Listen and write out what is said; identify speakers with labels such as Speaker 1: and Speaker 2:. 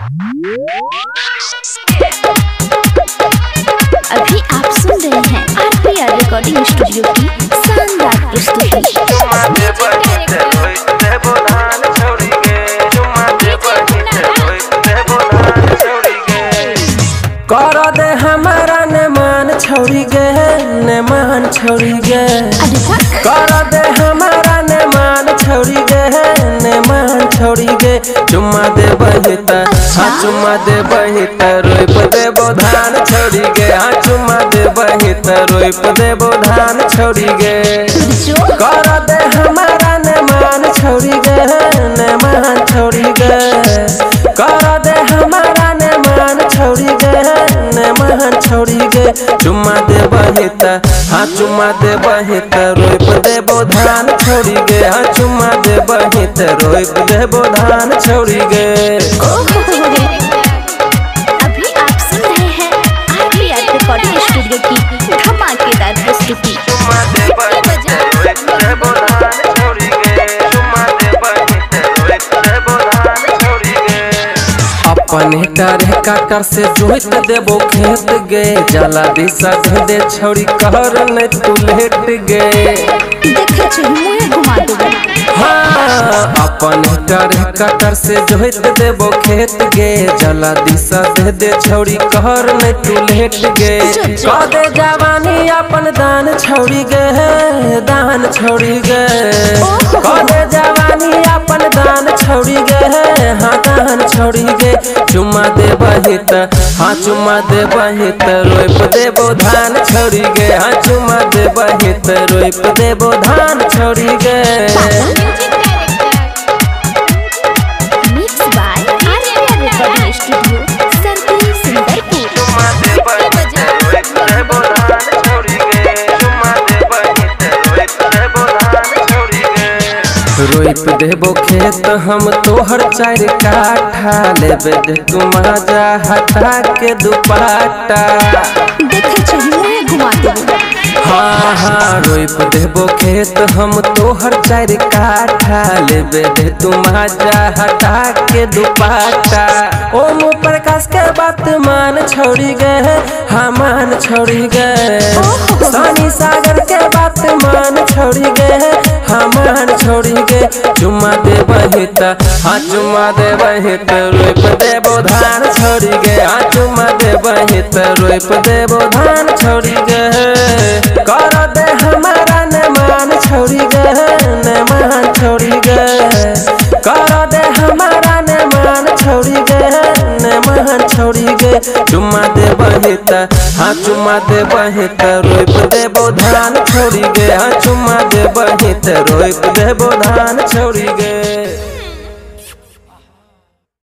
Speaker 1: अभी आप सुन रहे हैं RPR रिकॉर्डिंग स्टूडियो की शानदार प्रस्तुति।
Speaker 2: कर दे हमारा ने मान छोड़ी गे, ने मान छोड़ी गे। कर दे हमारा ने मान छोड़ी गे, ने मान छोड़ी गे। चुम्मा दे बहिता, हाँ चुम्मा दे बहिता, रोप दे धान छोड़ी गे। हाँ चुम्मा दे बहिता, रोप दे धान छोड़ी गे। कर दे हमारा ने मान छोड़ी गे, ने मान छोड़ी गे। कर दे हमारा ने मान छोड़ी गे, ने मान छोड़ी गे। चुम्मा दे बहिता, हाँ चुम्मा दे बहिता, रोप दे धान छोड़ी गे। हाँ चुम्मा दे बहिता, रोप दे धान छोड़ी गे।
Speaker 1: अभी आप सुन रहे हैं RPR रिकॉर्डिंग स्टूडियो की धमाकेदार प्रस्तुति।
Speaker 2: अपने टारे काटर से जोत देबो खेत गे। जला दिशा दे दे छोड़ी कहर ने तू लेट गे।
Speaker 1: देखे छी मुंह घुमा देबो।
Speaker 2: हाँ अपने टारे काटर से जोत देबो खेत गे। जला दिशा दे दे छोड़ी कहर ने तू लेट गे। कह दे जवानी अपन दान छोड़ी गे, दान छोड़ी गे। कह दे जवानी अपन दान छोड़ी गे, हाँ दान छोड़ी गे। चुम्मा दे बहिता, हाँ चुम्मा दे बहिता, रोप देबो धान छोड़ी गे। हाँ चुम्मा दे बहिता, रोप देबो धान छोड़ी गे।
Speaker 1: Mix by RPR recording studio Sardi Sundarpur.
Speaker 2: रोप देबो खेत हम तोहर 4 काठा। लेबे दे तू मजा हटा के दुपट्टा।
Speaker 1: देखे छी मुंह घुमा देबो।
Speaker 2: हाँ हाँ रोप देबो खेत हम तोहर 4 काठा। लेबे दे तू मजा हटा के दुपट्टा। ओम प्रकाश के बात मान छोड़ी गए, हाँ मान छोड़ी गए। सानी सागर के बात मान छोड़ी गए, हाँ मान छोड़ी गे। चुम्मा दे बहिता, हाँ चुम्मा दे बहिता, रोप देबो धान छोड़ी गे। हाँ चुम्मा दे बहिता, रोप देबो धान छोड़ी गे। कर दे हमारा ने मान छोड़ी गे, ने मान छोड़ी गे। कर दे हमारा ने मान छोड़ी गे, ने मान छोड़ी गे। चुम्मा दे बहिता, हाँ चुम्मा दे बहिता, रोप देबो धान छोड़ी गे। हाँ चुम्मा दे बहिता, रोप देबो धान छोड़ी गे।